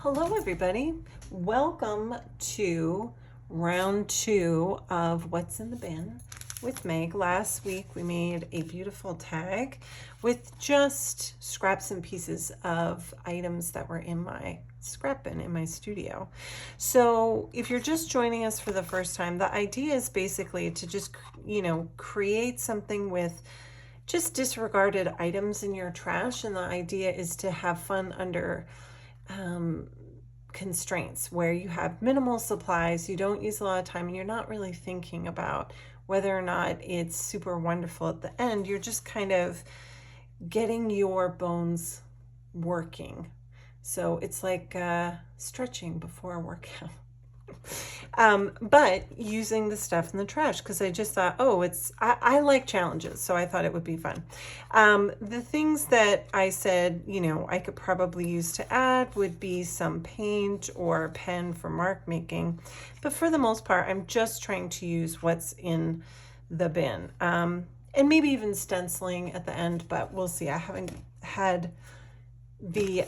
Hello everybody, welcome to round 2 of What's in the Bin with Meg. Last week we made a beautiful tag with just scraps and pieces of items that were in my scrap bin in my studio. So if you're just joining us for the first time, the idea is basically to just, create something with just disregarded items in your trash, and the idea is to have fun under constraints where you have minimal supplies, you don't use a lot of time, and you're not really thinking about whether or not it's super wonderful at the end. You're just kind of getting your bones working. So it's like stretching before a workout. But using the stuff in the trash, because I just thought, I like challenges, so I thought it would be fun. The things that I said, I could probably use to add would be some paint or pen for mark making. But for the most part, I'm just trying to use what's in the bin. And maybe even stenciling at the end, but we'll see. I haven't had the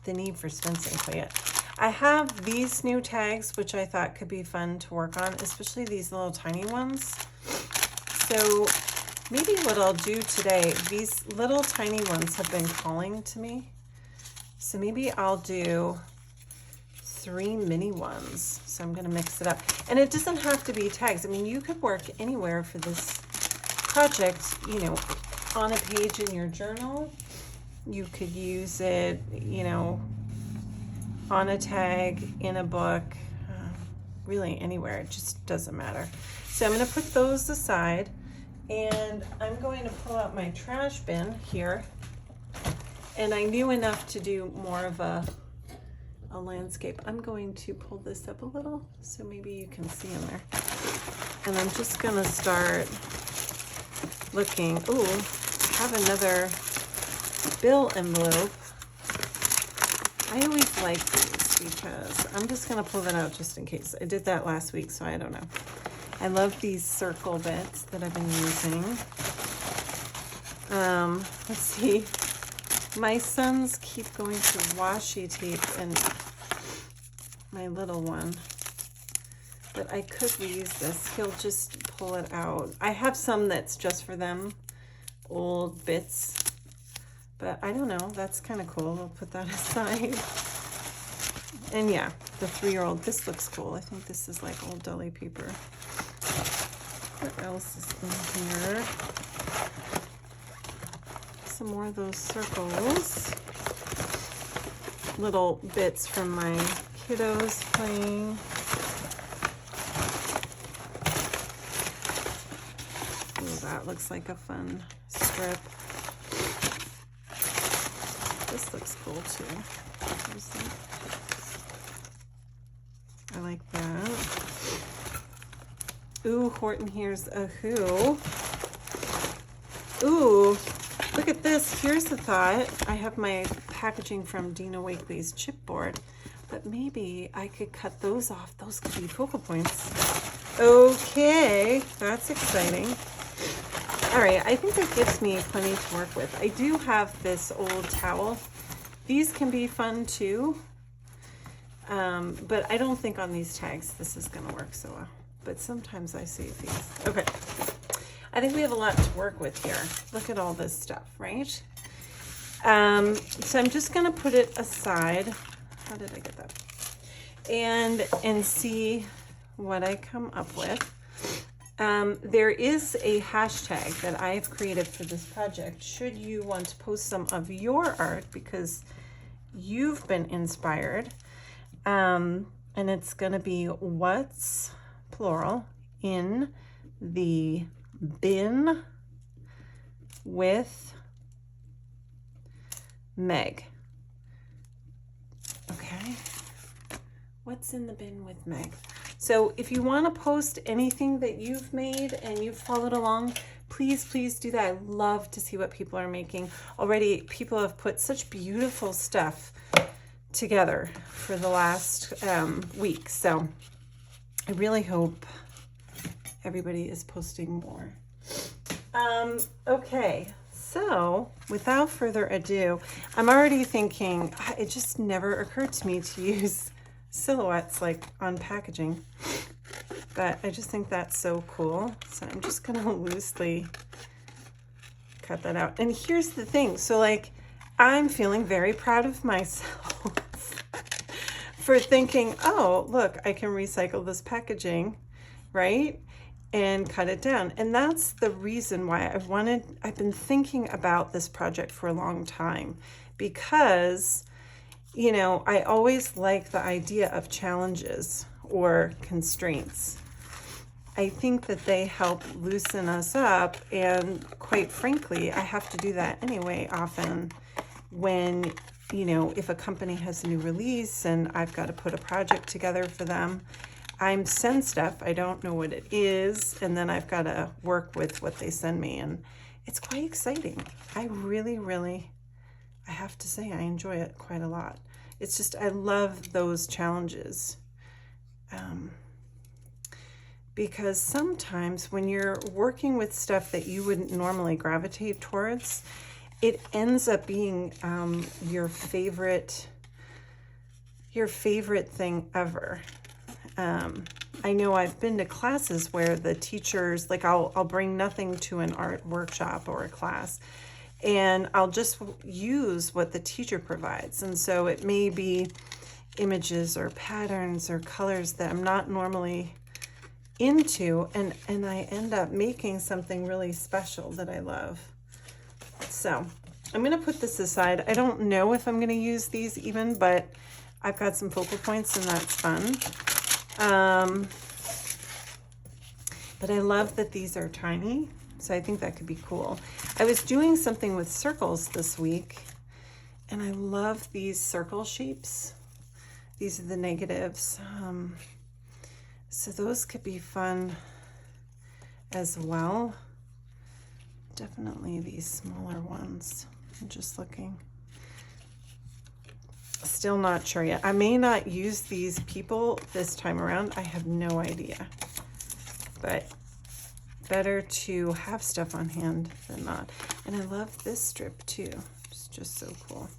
need for stenciling quite yet. I have these new tags, which I thought could be fun to work on, especially these little tiny ones. So maybe what I'll do today, these little tiny ones have been calling to me. So maybe I'll do 3 mini ones. So I'm going to mix it up. And it doesn't have to be tags. I mean, you could work anywhere for this project, on a page in your journal. You could use it, on a tag, in a book, really anywhere. It just doesn't matter. So I'm going to put those aside, and I'm going to pull out my trash bin here. And I knew enough to do more of a landscape. I'm going to pull this up a little so maybe you can see in there. And I'm just going to start looking. Ooh, I have another bill envelope. I always like these because I'm just going to pull that out just in case. I did that last week, so I don't know. I love these circle bits that I've been using. Let's see. My sons keep going to washi tape and my little one, but I could reuse this. He'll just pull it out. I have some that's just for them, old bits. But I don't know, that's kind of cool. We'll put that aside. And yeah, the 3-year-old, this looks cool. I think this is like old deli paper. What else is in here? Some more of those circles. Little bits from my kiddos playing. Oh, that looks like a fun strip. This looks cool too. I like that. Ooh, Horton Hears a Who. Ooh, look at this. Here's the thought. I have my packaging from Dina Wakley's chipboard, but maybe I could cut those off. Those could be focal points. Okay, that's exciting. All right, I think that gives me plenty to work with. I do have this old towel. These can be fun too, but I don't think on these tags this is going to work so well. But sometimes I save these. Okay, I think we have a lot to work with here. Look at all this stuff, right? So I'm just going to put it aside. How did I get that? And see what I come up with. There is a hashtag that I've created for this project should you want to post some of your art because you've been inspired. And it's going to be what's, plural, in the bin with Meg. Okay. What's in the bin with Meg? So if you want to post anything that you've made and you've followed along, please do that. I love to see what people are making. Already people have put such beautiful stuff together for the last week. So I really hope everybody is posting more. Okay, So without further ado, I'm already thinking, it just never occurred to me to use silhouettes like on packaging, but I just think that's so cool. So I'm just gonna loosely cut that out. And here's the thing, so like I'm feeling very proud of myself for thinking, oh, look, I can recycle this packaging, right? And cut it down. And that's the reason why I've been thinking about this project for a long time, because, you know, I always like the idea of challenges or constraints. I think that they help loosen us up, and quite frankly, I have to do that anyway often when, you know, if a company has a new release and I've got to put a project together for them. I'm send stuff, I don't know what it is, and then I've got to work with what they send me, and it's quite exciting. I really, I have to say, I enjoy it quite a lot. It's just, I love those challenges. Because sometimes when you're working with stuff that you wouldn't normally gravitate towards, it ends up being your favorite thing ever. I know I've been to classes where the teachers, like I'll bring nothing to an art workshop or a class, and I'll just use what the teacher provides. And so it may be images or patterns or colors that I'm not normally into, and I end up making something really special that I love. So I'm gonna put this aside. I don't know if I'm gonna use these even, but I've got some focal points and that's fun. But I love that these are tiny, so I think that could be cool. I was doing something with circles this week, and I love these circle shapes. These are the negatives. So those could be fun as well. Definitely these smaller ones. I'm just looking. Still not sure yet. I may not use these people this time around. I have no idea. But better to have stuff on hand than not. And I love this strip too. It's just so cool.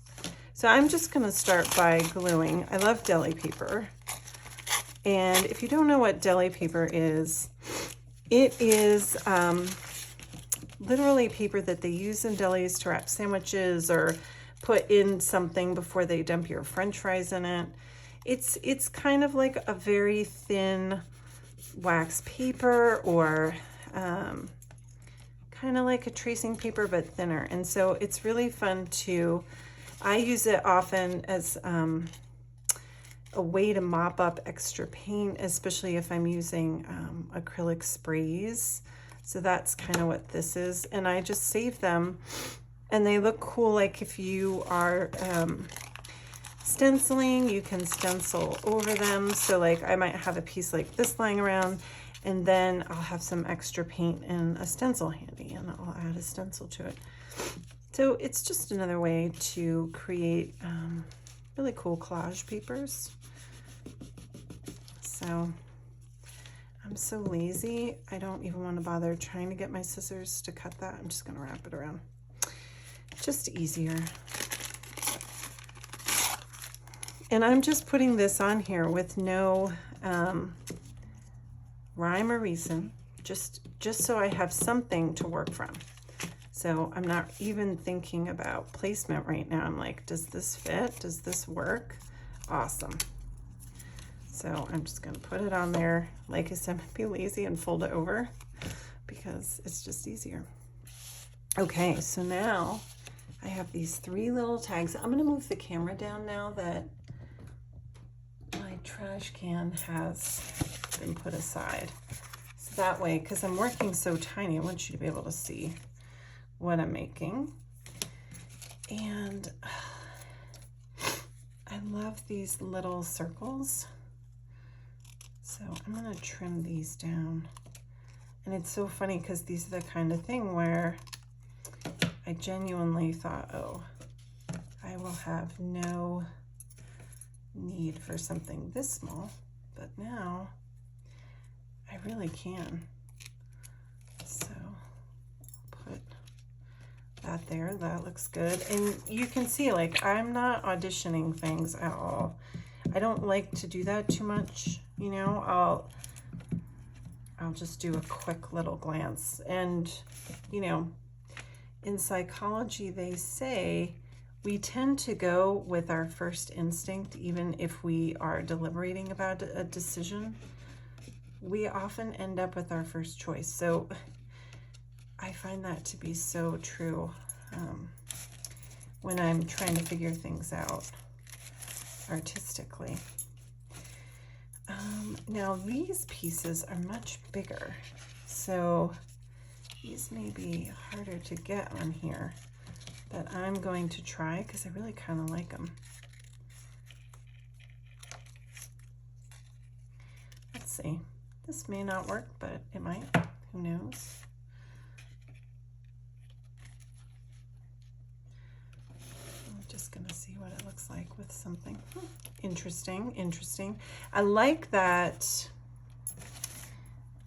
So I'm just gonna start by gluing. I love deli paper. And if you don't know what deli paper is, it is literally paper that they use in delis to wrap sandwiches or put in something before they dump your French fries in it. It's kind of like a very thin wax paper, or kind of like a tracing paper but thinner. And so it's really fun to, I use it often as a way to mop up extra paint, especially if I'm using acrylic sprays. So that's kind of what this is. And I just save them, and they look cool. Like if you are stenciling, you can stencil over them. So like I might have a piece like this lying around, and then I'll have some extra paint and a stencil handy, and I'll add a stencil to it. So it's just another way to create really cool collage papers. So I'm so lazy, I don't even want to bother trying to get my scissors to cut that. I'm just going to wrap it around. Just easier. And I'm just putting this on here with no rhyme or reason, just so I have something to work from. So I'm not even thinking about placement right now. I'm like, does this fit? Does this work? Awesome. So I'm just going to put it on there. Like I said, be lazy and fold it over because it's just easier. Okay, so now I have these 3 little tags. I'm going to move the camera down now that my trash can has been put aside. So that way, because I'm working so tiny, I want you to be able to see what I'm making. And I love these little circles. So I'm going to trim these down. And it's so funny because these are the kind of thing where I genuinely thought, oh, I will have no need for something this small, but now I really can. So I'll put that there. That looks good. And you can see, like, I'm not auditioning things at all. I don't like to do that too much, you know. I'll just do a quick little glance. And, you know, in psychology, they say we tend to go with our first instinct, even if we are deliberating about a decision. We often end up with our first choice. So I find that to be so true when I'm trying to figure things out artistically. Now these pieces are much bigger, so these may be harder to get on here, but I'm going to try because I really kind of like them. Let's see. This may not work, but it might. Who knows? I'm just going to see what it looks like with something. Interesting, interesting. I like that.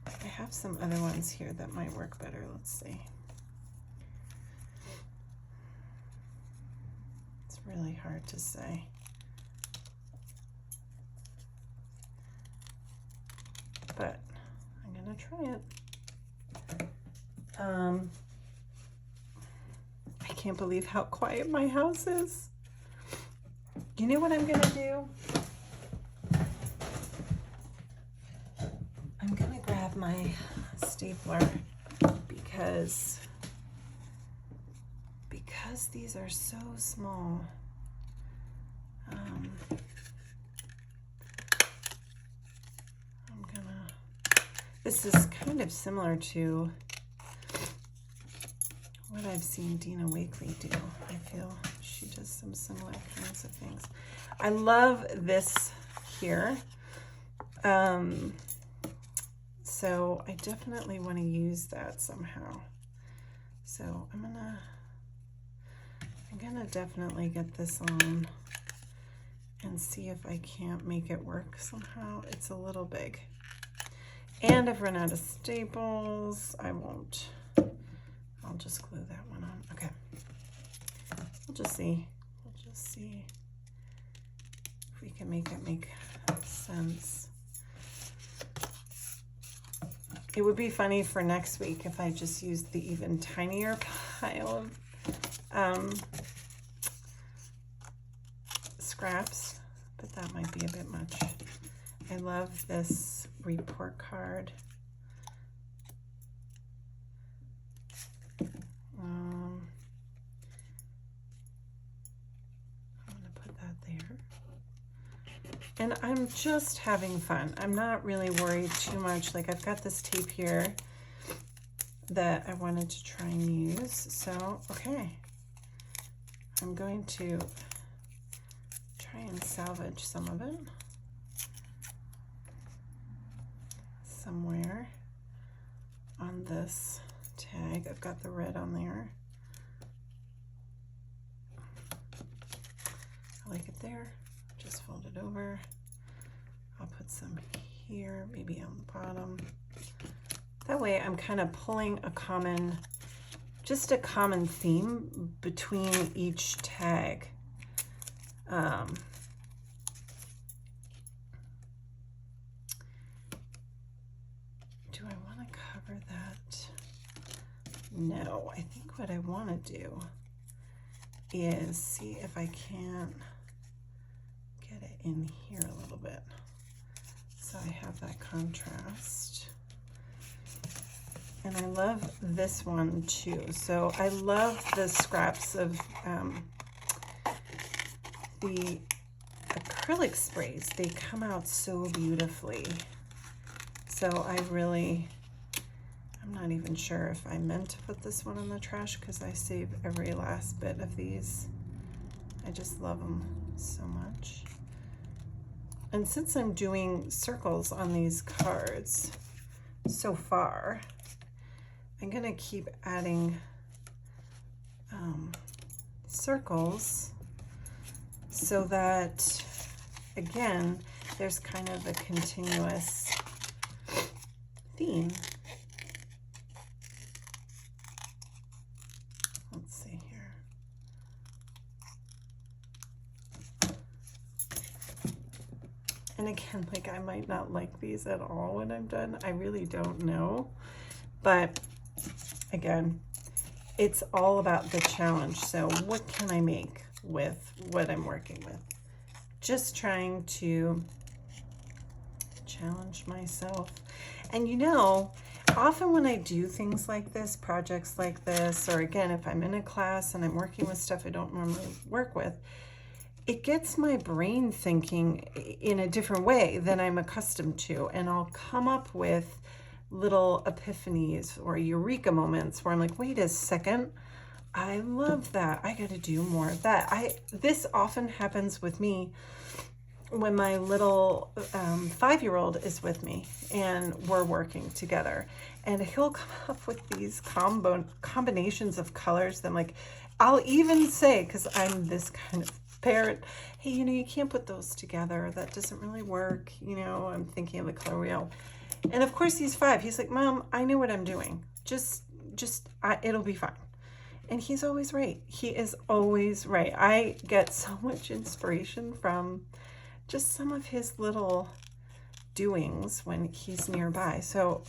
I have some other ones here that might work better. Let's see. It's really hard to say. But I'm gonna try it. I can't believe how quiet my house is. You know what I'm gonna do? I'm gonna grab my stapler because these are so small. This is kind of similar to what I've seen Dina Wakely do. I feel she does some similar kinds of things. I love this here. So I definitely want to use that somehow. So I'm gonna definitely get this on and see if I can't make it work somehow. It's a little big. And I've run out of staples. I won't. I'll just glue that one on. Okay. We'll just see. We'll just see if we can make it make sense. It would be funny for next week if I just used the even tinier pile of scraps, but that might be a bit much. I love this report card. I'm gonna put that there. And I'm just having fun. I'm not really worried too much. Like, I've got this tape here that I wanted to try and use. So, okay. I'm going to try and salvage some of it. Somewhere on this tag. I've got the red on there. I like it there. Just fold it over. I'll put some here, maybe on the bottom. That way I'm kind of pulling a common, just a common theme between each tag. Do I want to cover that? No, I think what I want to do is see if I can get it in here a little bit. So I have that contrast. And I love this one too. So I love the scraps of the acrylic sprays. They come out so beautifully. So I'm not even sure if I meant to put this one in the trash because I save every last bit of these. I just love them so much. And since I'm doing circles on these cards so far, I'm gonna keep adding circles so that, again, there's kind of a continuous theme. Let's see. And again, like I might not like these at all when I'm done. I really don't know. But again, it's all about the challenge. So what can I make with what I'm working with? Just trying to challenge myself. And you know, often when I do things like this, projects like this, or again, if I'm in a class and I'm working with stuff I don't normally work with, it gets my brain thinking in a different way than I'm accustomed to. And I'll come up with little epiphanies or eureka moments where I'm like, wait a second, I love that. I got to do more of that. This often happens with me when my little 5-year-old is with me and we're working together, and he'll come up with these combinations of colors that I'm like, I'll even say, because I'm this kind of parent, hey, you know, you can't put those together. That doesn't really work. You know, I'm thinking of the color wheel. And of course he's 5. He's like, Mom, I know what I'm doing. It'll be fine. And he's always right. He is always right. I get so much inspiration from just some of his little doings when he's nearby. So,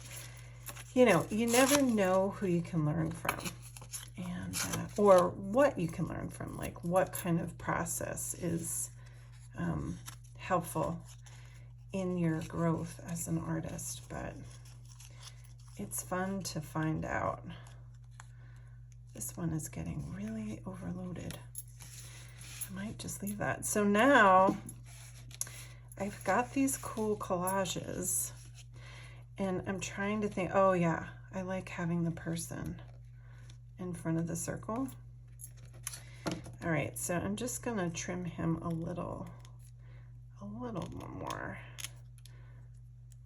you know, you never know who you can learn from, and or what you can learn from, like what kind of process is helpful in your growth as an artist. But it's fun to find out. This one is getting really overloaded. I might just leave that. So now I've got these cool collages, and I'm trying to think, oh yeah, I like having the person in front of the circle. All right, so I'm just gonna trim him a little more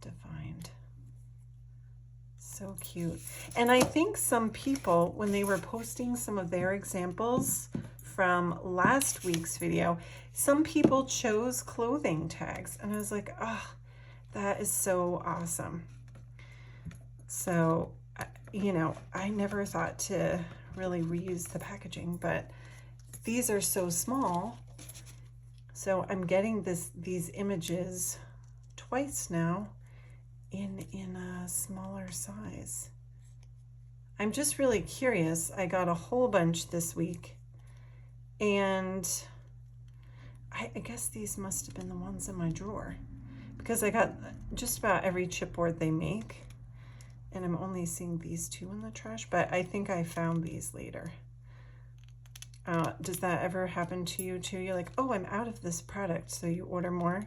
defined. So cute. And I think some people, when they were posting some of their examples from last week's video, some people chose clothing tags, and I was like, oh, that is so awesome. So, you know, I never thought to really reuse the packaging, but these are so small. So I'm getting these images twice now in a smaller size. I'm just really curious. I got a whole bunch this week, and I guess these must have been the ones in my drawer, because I got just about every chipboard they make, and I'm only seeing these 2 in the trash, but I think I found these later. Does that ever happen to you too? You're like, oh, I'm out of this product, so you order more,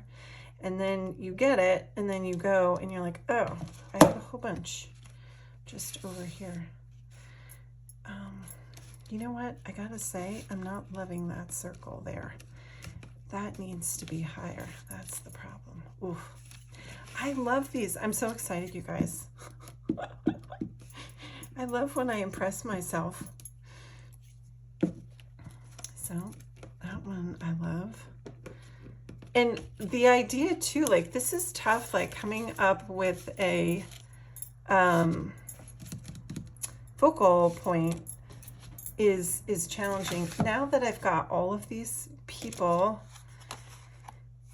and then you get it, and then you go and you're like, oh, I have a whole bunch just over here. You know what? I gotta say, I'm not loving that circle there. That needs to be higher. That's the problem. Oof. I love these. I'm so excited, you guys. I love when I impress myself. So that one I love. And the idea too, like this is tough, like coming up with a focal point is challenging. Now that I've got all of these people,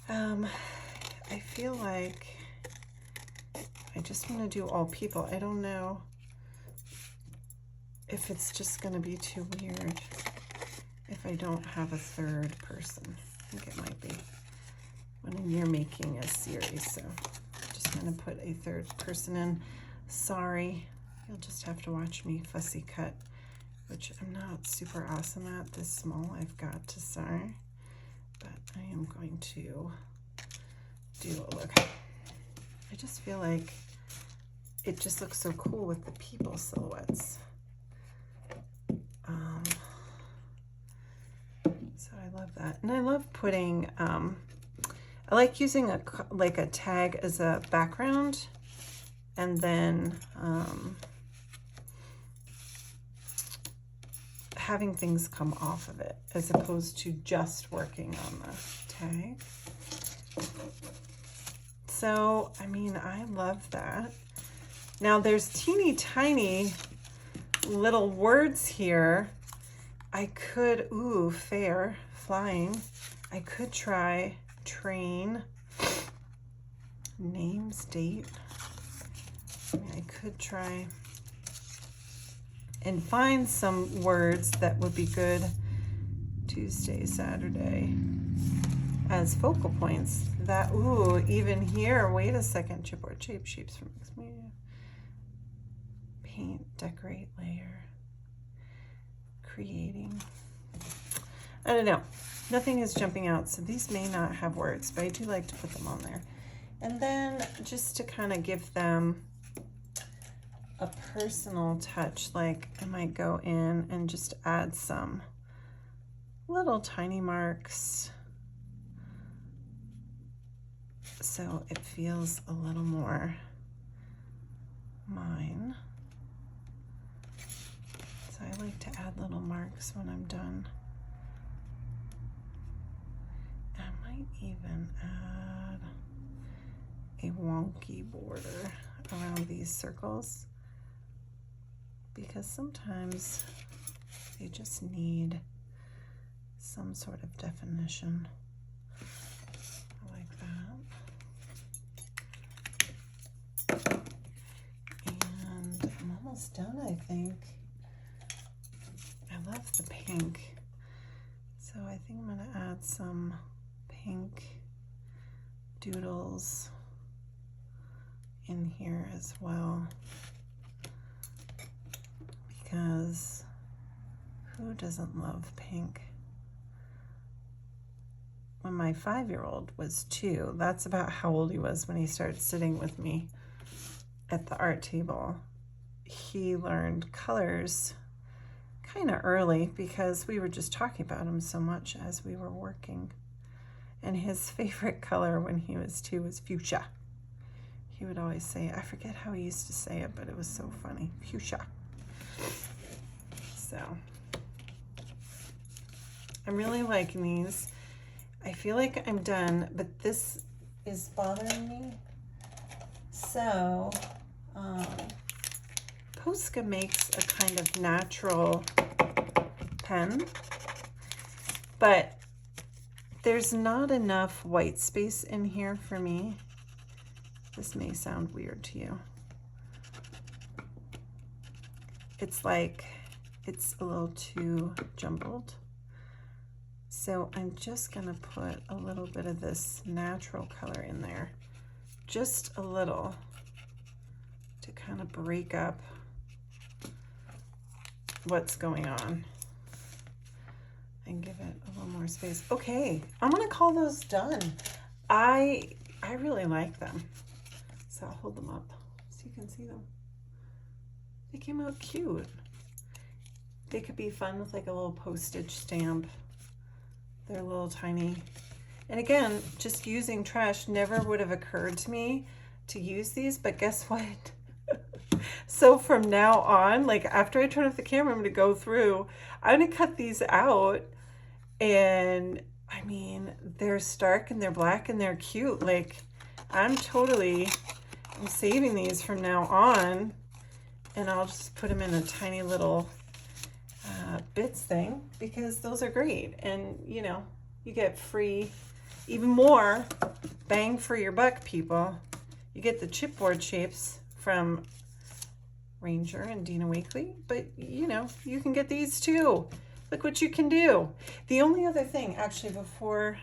I feel like I just want to do all people. I don't know if it's just going to be too weird if I don't have a third person. I think it might be when you're making a series. So I'm just going to put a third person in. Sorry, you'll just have to watch me fussy cut, which I'm not super awesome at this small, I've got to say, but I am going to do a look. I just feel like it just looks so cool with the people silhouettes. So I love that. And I love putting, I like using a tag as a background, and then having things come off of it as opposed to just working on the tag. So, I mean, I love that. Now there's teeny tiny little words here. I could, ooh, fair, flying. I could try train. names, date. I mean, I could try and find some words that would be good Tuesday, Saturday as focal points. That, ooh, even here, wait a second, chipboard shape, shapes from mixed media. Paint, decorate, layer, creating. I don't know. Nothing is jumping out, so these may not have words, but I do like to put them on there. And then just to kind of give them a personal touch, like I might go in and just add some little tiny marks so it feels a little more mine. So I like to add little marks when I'm done. I might even add a wonky border around these circles, because sometimes they just need some sort of definition. Like that. And I'm almost done, I think. I love the pink. So I think I'm gonna add some pink doodles in here as well, because who doesn't love pink? When my 5-year-old was 2, that's about how old he was when he started sitting with me at the art table. He learned colors kind of early because we were just talking about them so much as we were working. And his favorite color when he was 2 was fuchsia. He would always say, I forget how he used to say it, but it was so funny, fuchsia. So I'm really liking these. I feel like I'm done, but this is bothering me. So Posca makes a kind of natural pen, but there's not enough white space in here for me. This may sound weird to you. It's like, it's a little too jumbled. So I'm just gonna put a little bit of this natural color in there, just a little, to kind of break up what's going on and give it a little more space. Okay, I'm gonna call those done. I really like them. So I'll hold them up so you can see them. They came out cute. They could be fun with like a little postage stamp. They're a little tiny. And again, just using trash never would have occurred to me to use these, but guess what? So from now on, like after I turn off the camera, I'm gonna go through, I'm gonna cut these out, and I mean, they're stark and they're black and they're cute. Like I'm saving these from now on, and I'll just put them in a tiny little bits thing, because those are great. And you know, you get free, even more bang for your buck, people. You get the chipboard shapes from Ranger and Dina Wakley, but you know, you can get these too. Look what you can do. The only other thing, actually, before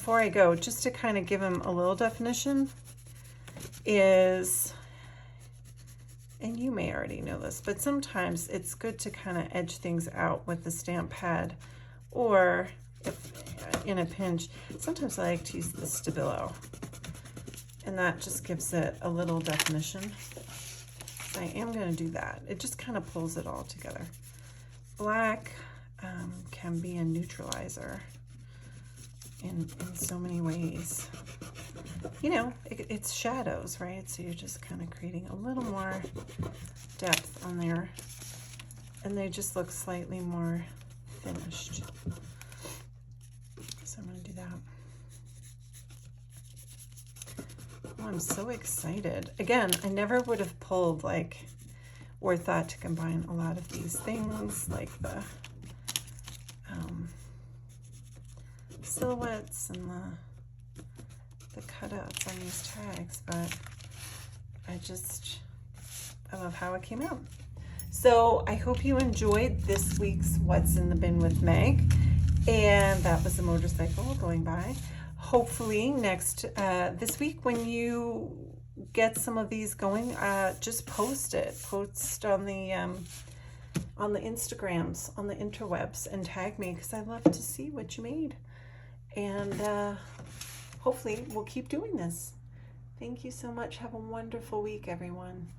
I go, just to kind of give them a little definition, is, and you may already know this, but sometimes it's good to kind of edge things out with the stamp pad, or if in a pinch, sometimes I like to use the Stabilo, and that just gives it a little definition. So I am going to do that. It just kind of pulls it all together. Black can be a neutralizer in so many ways. You know, it's shadows, right? So you're just kind of creating a little more depth on there, and they just look slightly more finished. So I'm going to do that. Oh, I'm so excited. Again, I never would have pulled or thought to combine a lot of these things, like the silhouettes and the cutouts on these tags, but I love how it came out. So I hope you enjoyed this week's What's in the Bin with Meg. And that was the motorcycle going by. Hopefully this week when you get some of these going, just post it. Post on the Instagrams, on the interwebs, and tag me, because I love to see what you made. And hopefully we'll keep doing this. Thank you so much. Have a wonderful week, everyone.